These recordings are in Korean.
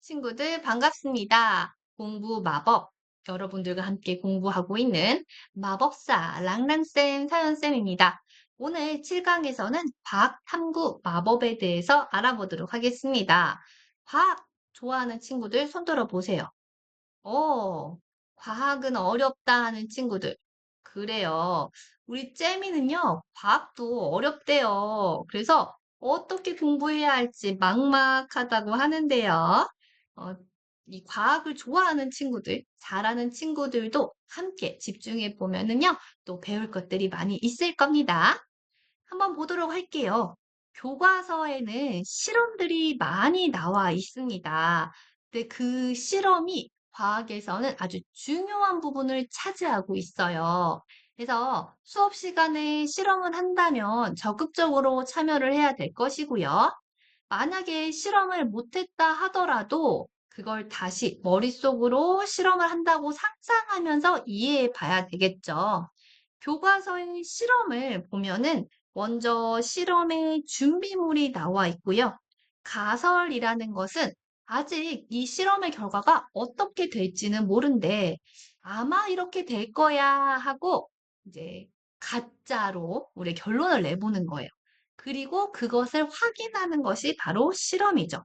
친구들 반갑습니다. 공부 마법. 여러분들과 함께 공부하고 있는 마법사 랑랑쌤, 사연쌤입니다. 오늘 7강에서는 과학 탐구 마법에 대해서 알아보도록 하겠습니다. 과학 좋아하는 친구들 손 들어 보세요. 어, 과학은 어렵다 하는 친구들. 그래요. 우리 잼이는요, 과학도 어렵대요. 그래서 어떻게 공부해야 할지 막막하다고 하는데요. 어, 이 과학을 좋아하는 친구들, 잘하는 친구들도 함께 집중해 보면은요, 또 배울 것들이 많이 있을 겁니다. 한번 보도록 할게요. 교과서에는 실험들이 많이 나와 있습니다. 근데 그 실험이 과학에서는 아주 중요한 부분을 차지하고 있어요. 그래서 수업 시간에 실험을 한다면 적극적으로 참여를 해야 될 것이고요. 만약에 실험을 못했다 하더라도 그걸 다시 머릿속으로 실험을 한다고 상상하면서 이해해 봐야 되겠죠. 교과서의 실험을 보면은 먼저 실험의 준비물이 나와 있고요. 가설이라는 것은 아직 이 실험의 결과가 어떻게 될지는 모른데 아마 이렇게 될 거야 하고 이제 가짜로 우리 결론을 내보는 거예요. 그리고 그것을 확인하는 것이 바로 실험이죠.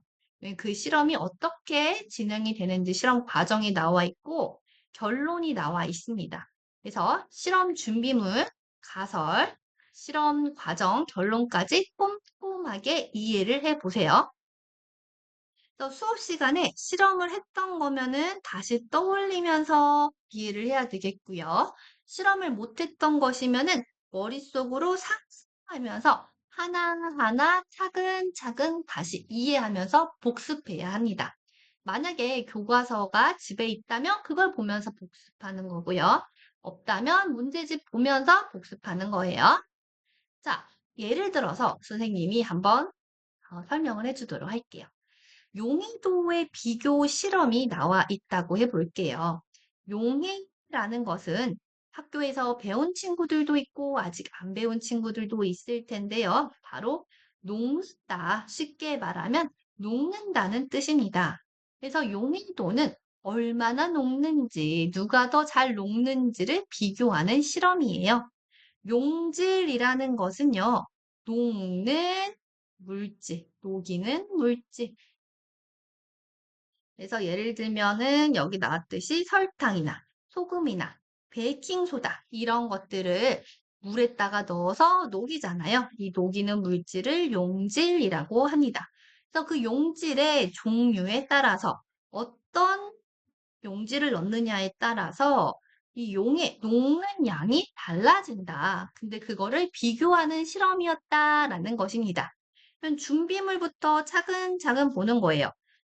그 실험이 어떻게 진행이 되는지 실험 과정이 나와 있고 결론이 나와 있습니다. 그래서 실험 준비물, 가설, 실험 과정, 결론까지 꼼꼼하게 이해를 해 보세요. 또 수업 시간에 실험을 했던 거면은 다시 떠올리면서 이해를 해야 되겠고요. 실험을 못했던 것이면은 머릿속으로 상상하면서 하나하나 차근차근 다시 이해하면서 복습해야 합니다. 만약에 교과서가 집에 있다면 그걸 보면서 복습하는 거고요. 없다면 문제집 보면서 복습하는 거예요. 자, 예를 들어서 선생님이 한번 설명을 해주도록 할게요. 용해도의 비교 실험이 나와 있다고 해볼게요. 용해라는 것은 학교에서 배운 친구들도 있고 아직 안 배운 친구들도 있을 텐데요. 바로 녹다, 쉽게 말하면 녹는다는 뜻입니다. 그래서 용해도는 얼마나 녹는지, 누가 더 잘 녹는지를 비교하는 실험이에요. 용질이라는 것은요, 녹는 물질, 녹이는 물질, 그래서 예를 들면은 여기 나왔듯이 설탕이나 소금이나 베이킹소다 이런 것들을 물에다가 넣어서 녹이잖아요. 이 녹이는 물질을 용질이라고 합니다. 그래서 그 용질의 종류에 따라서 어떤 용질을 넣느냐에 따라서 이 용의 녹는 양이 달라진다. 근데 그거를 비교하는 실험이었다라는 것입니다. 그럼 준비물부터 차근차근 보는 거예요.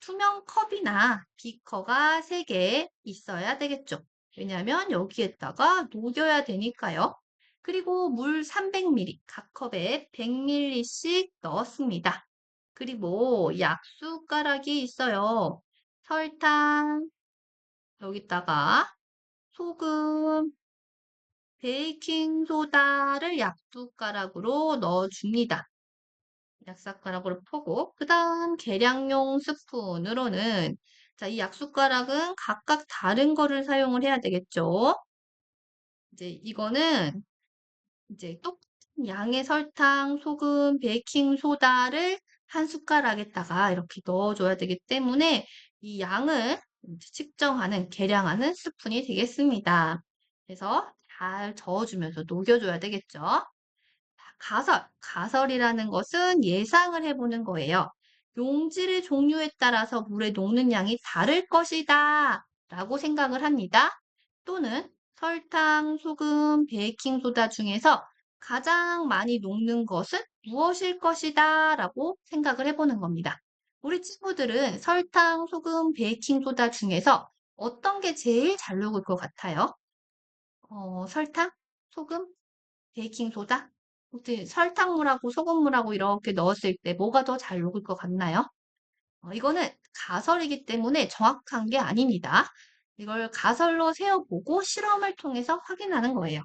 투명 컵이나 비커가 3개 있어야 되겠죠. 왜냐하면 여기에다가 녹여야 되니까요. 그리고 물 300ml, 각 컵에 100ml씩 넣었습니다. 그리고 약숟가락이 있어요. 설탕, 여기다가 소금, 베이킹소다를 약숟가락으로 넣어줍니다. 약숟가락으로 퍼고 그 다음 계량용 스푼으로는 자, 이 약숟가락은 각각 다른 거를 사용을 해야 되겠죠. 이제 이거는 이제 똑같은 양의 설탕, 소금, 베이킹소다를 한 숟가락에다가 이렇게 넣어줘야 되기 때문에 이 양을 이제 측정하는, 계량하는 스푼이 되겠습니다. 그래서 잘 저어주면서 녹여줘야 되겠죠. 가설이라는 것은 예상을 해보는 거예요. 용질의 종류에 따라서 물에 녹는 양이 다를 것이다 라고 생각을 합니다. 또는 설탕, 소금, 베이킹소다 중에서 가장 많이 녹는 것은 무엇일 것이다 라고 생각을 해보는 겁니다. 우리 친구들은 설탕, 소금, 베이킹소다 중에서 어떤 게 제일 잘 녹을 것 같아요? 설탕, 소금, 베이킹소다? 혹시 설탕물하고 소금물하고 이렇게 넣었을 때 뭐가 더 잘 녹을 것 같나요? 이거는 가설이기 때문에 정확한 게 아닙니다. 이걸 가설로 세어보고 실험을 통해서 확인하는 거예요.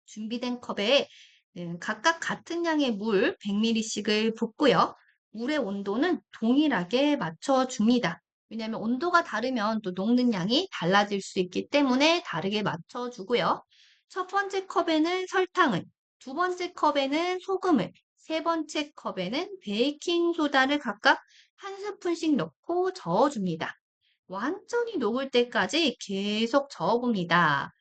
준비된 컵에 각각 같은 양의 물 100ml씩을 붓고요. 물의 온도는 동일하게 맞춰줍니다. 왜냐하면 온도가 다르면 또 녹는 양이 달라질 수 있기 때문에 다르게 맞춰주고요. 첫 번째 컵에는 설탕을, 두 번째 컵에는 소금을, 세 번째 컵에는 베이킹소다를 각각 한 스푼씩 넣고 저어줍니다. 완전히 녹을 때까지 계속 저어봅니다.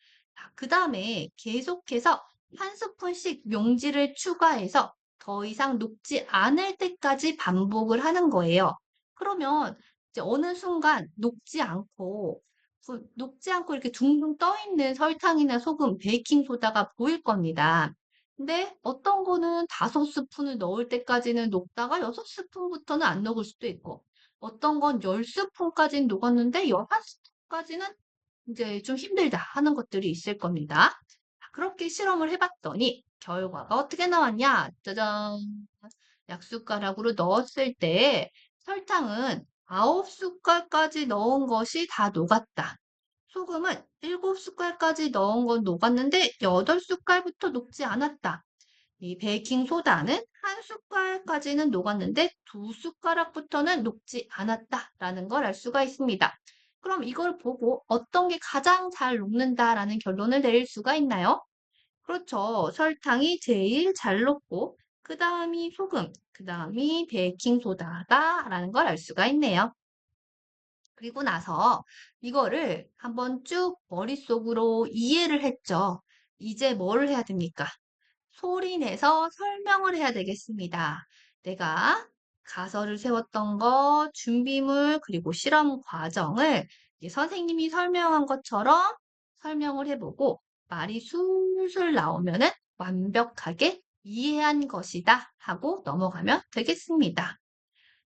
그 다음에 계속해서 한 스푼씩 용지를 추가해서 더 이상 녹지 않을 때까지 반복을 하는 거예요. 그러면 이제 어느 순간 녹지 않고 이렇게 둥둥 떠 있는 설탕이나 소금, 베이킹소다가 보일 겁니다. 근데 어떤 거는 5스푼을 넣을 때까지는 녹다가 6스푼부터는 안 녹을 수도 있고, 어떤 건 10스푼까지는 녹았는데 11스푼까지는 이제 좀 힘들다 하는 것들이 있을 겁니다. 그렇게 실험을 해봤더니 결과가 어떻게 나왔냐? 짜잔! 약숟가락으로 넣었을 때 설탕은 9숟갈까지 넣은 것이 다 녹았다. 소금은 7숟갈까지 넣은 건 녹았는데 8숟갈부터 녹지 않았다. 이 베이킹소다는 한 숟갈까지는 녹았는데 2숟가락부터는 녹지 않았다라는 걸 알 수가 있습니다. 그럼 이걸 보고 어떤 게 가장 잘 녹는다라는 결론을 내릴 수가 있나요? 그렇죠. 설탕이 제일 잘 녹고 그 다음이 소금, 그 다음이 베이킹소다다라는 걸 알 수가 있네요. 그리고 나서 이거를 한번 쭉 머릿속으로 이해를 했죠. 이제 뭘 해야 됩니까? 소리 내서 설명을 해야 되겠습니다. 내가 가설을 세웠던 거, 준비물, 그리고 실험 과정을 선생님이 설명한 것처럼 설명을 해보고 말이 술술 나오면은 완벽하게 이해한 것이다 하고 넘어가면 되겠습니다.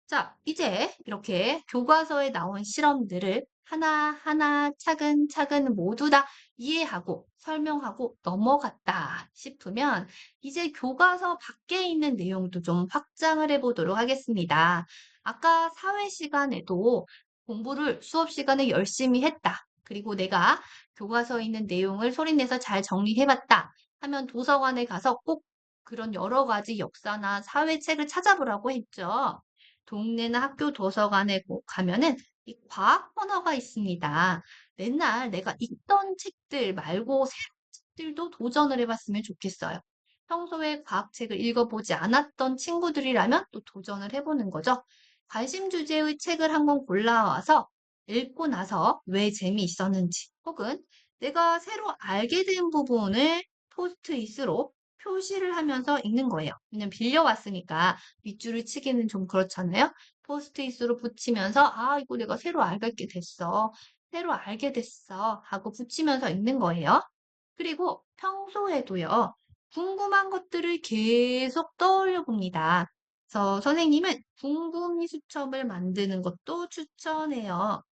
자, 이제 이렇게 교과서에 나온 실험들을 하나하나 차근차근 모두 다 이해하고 설명하고 넘어갔다 싶으면 이제 교과서 밖에 있는 내용도 좀 확장을 해보도록 하겠습니다. 아까 사회 시간에도 공부를 수업 시간에 열심히 했다. 그리고 내가 교과서에 있는 내용을 소리내서 잘 정리해봤다 하면 도서관에 가서 꼭 그런 여러 가지 역사나 사회책을 찾아보라고 했죠. 동네나 학교 도서관에 가면은 이 과학 코너가 있습니다. 맨날 내가 읽던 책들 말고 새로운 책들도 도전을 해봤으면 좋겠어요. 평소에 과학책을 읽어보지 않았던 친구들이라면 또 도전을 해보는 거죠. 관심 주제의 책을 한 권 골라와서 읽고 나서 왜 재미있었는지 혹은 내가 새로 알게 된 부분을 포스트잇으로 표시를 하면서 읽는 거예요. 왜냐면 빌려왔으니까 밑줄을 치기는 좀 그렇잖아요. 포스트잇으로 붙이면서 아, 이거 내가 새로 알게 됐어. 새로 알게 됐어. 하고 붙이면서 읽는 거예요. 그리고 평소에도요. 궁금한 것들을 계속 떠올려 봅니다. 그래서 선생님은 궁금이 수첩을 만드는 것도 추천해요.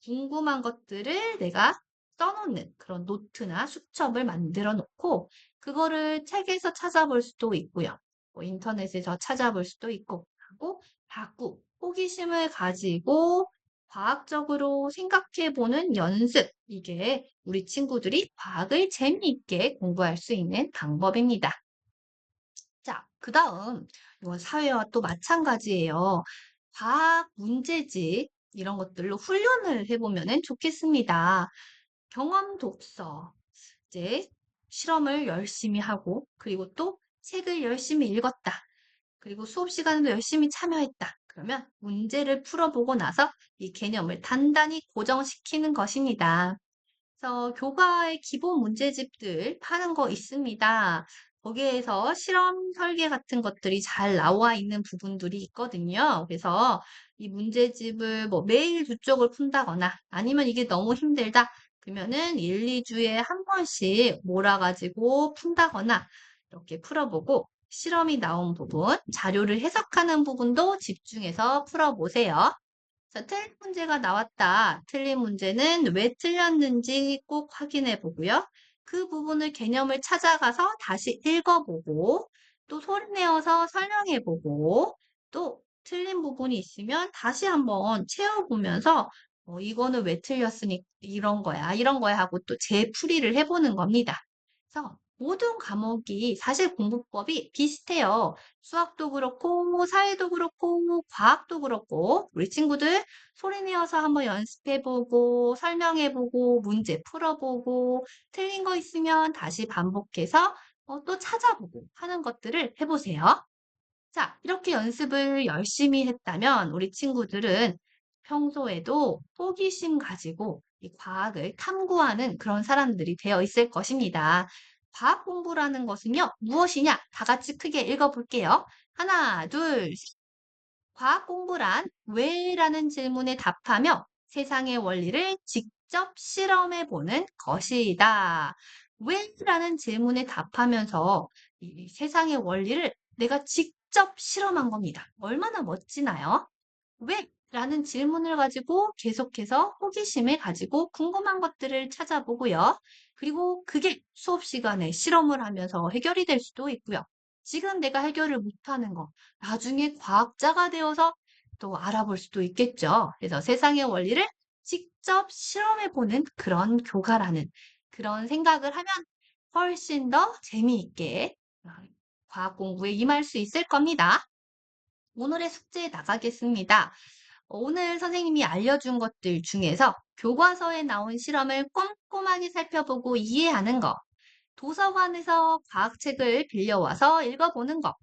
궁금한 것들을 내가 써놓는 그런 노트나 수첩을 만들어 놓고 그거를 책에서 찾아볼 수도 있고요. 뭐 인터넷에서 찾아볼 수도 있고 하고 자꾸 호기심을 가지고 과학적으로 생각해 보는 연습. 이게 우리 친구들이 과학을 재미있게 공부할 수 있는 방법입니다. 자, 그 다음, 이건 사회와 또 마찬가지예요. 과학 문제집, 이런 것들로 훈련을 해보면 좋겠습니다. 경험 독서, 이제 실험을 열심히 하고, 그리고 또 책을 열심히 읽었다. 그리고 수업 시간에도 열심히 참여했다. 그러면 문제를 풀어보고 나서 이 개념을 단단히 고정시키는 것입니다. 그래서 교과의 기본 문제집들 파는 거 있습니다. 거기에서 실험 설계 같은 것들이 잘 나와 있는 부분들이 있거든요. 그래서 이 문제집을 뭐 매일 두 쪽을 푼다거나 아니면 이게 너무 힘들다. 그러면은 1, 2주에 한 번씩 몰아가지고 푼다거나 이렇게 풀어보고 실험이 나온 부분, 자료를 해석하는 부분도 집중해서 풀어보세요. 자, 틀린 문제가 나왔다. 틀린 문제는 왜 틀렸는지 꼭 확인해 보고요. 그 부분을 개념을 찾아가서 다시 읽어보고, 또 소리 내어서 설명해 보고, 또 틀린 부분이 있으면 다시 한번 채워보면서, 이거는 왜 틀렸으니 이런 거야 하고 또 재풀이를 해보는 겁니다. 그래서 모든 과목이 사실 공부법이 비슷해요. 수학도 그렇고, 사회도 그렇고, 과학도 그렇고 우리 친구들 소리 내어서 한번 연습해보고 설명해보고 문제 풀어보고 틀린 거 있으면 다시 반복해서 또 찾아보고 하는 것들을 해보세요. 자, 이렇게 연습을 열심히 했다면 우리 친구들은 평소에도 호기심 가지고 이 과학을 탐구하는 그런 사람들이 되어 있을 것입니다. 과학 공부라는 것은요, 무엇이냐? 다 같이 크게 읽어볼게요. 하나, 둘, 셋. 과학 공부란 왜라는 질문에 답하며 세상의 원리를 직접 실험해 보는 것이다. 왜라는 질문에 답하면서 이 세상의 원리를 내가 직접 실험한 겁니다. 얼마나 멋지나요? 왜? 라는 질문을 가지고 계속해서 호기심을 가지고 궁금한 것들을 찾아보고요. 그리고 그게 수업 시간에 실험을 하면서 해결이 될 수도 있고요. 지금 내가 해결을 못하는 거, 나중에 과학자가 되어서 또 알아볼 수도 있겠죠. 그래서 세상의 원리를 직접 실험해보는 그런 교과라는 그런 생각을 하면 훨씬 더 재미있게 과학 공부에 임할 수 있을 겁니다. 오늘의 숙제 나가겠습니다. 오늘 선생님이 알려준 것들 중에서 교과서에 나온 실험을 꼼꼼하게 살펴보고 이해하는 거, 도서관에서 과학책을 빌려와서 읽어보는 거,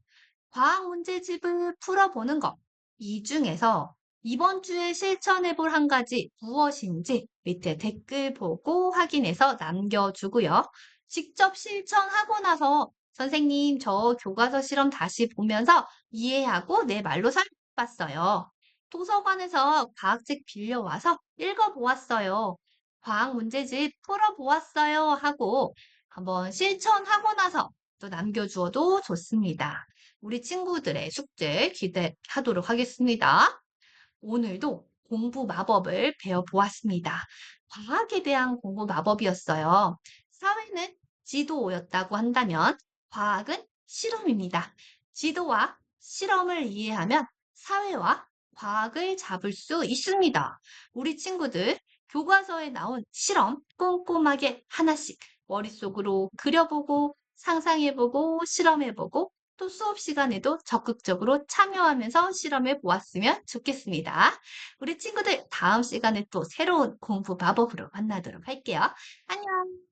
과학 문제집을 풀어보는 것. 이 중에서 이번 주에 실천해 볼 한 가지 무엇인지 밑에 댓글 보고 확인해서 남겨주고요. 직접 실천하고 나서 선생님, 저 교과서 실험 다시 보면서 이해하고 내 말로 설명해봤어요. 도서관에서 과학책 빌려와서 읽어보았어요. 과학 문제집 풀어보았어요. 하고 한번 실천하고 나서 또 남겨주어도 좋습니다. 우리 친구들의 숙제 기대하도록 하겠습니다. 오늘도 공부 마법을 배워보았습니다. 과학에 대한 공부 마법이었어요. 사회는 지도였다고 한다면 과학은 실험입니다. 지도와 실험을 이해하면 사회와 과학을 잡을 수 있습니다. 우리 친구들 교과서에 나온 실험 꼼꼼하게 하나씩 머릿속으로 그려보고 상상해보고 실험해보고 또 수업 시간에도 적극적으로 참여하면서 실험해 보았으면 좋겠습니다. 우리 친구들 다음 시간에 또 새로운 공부 마법으로 만나도록 할게요. 안녕!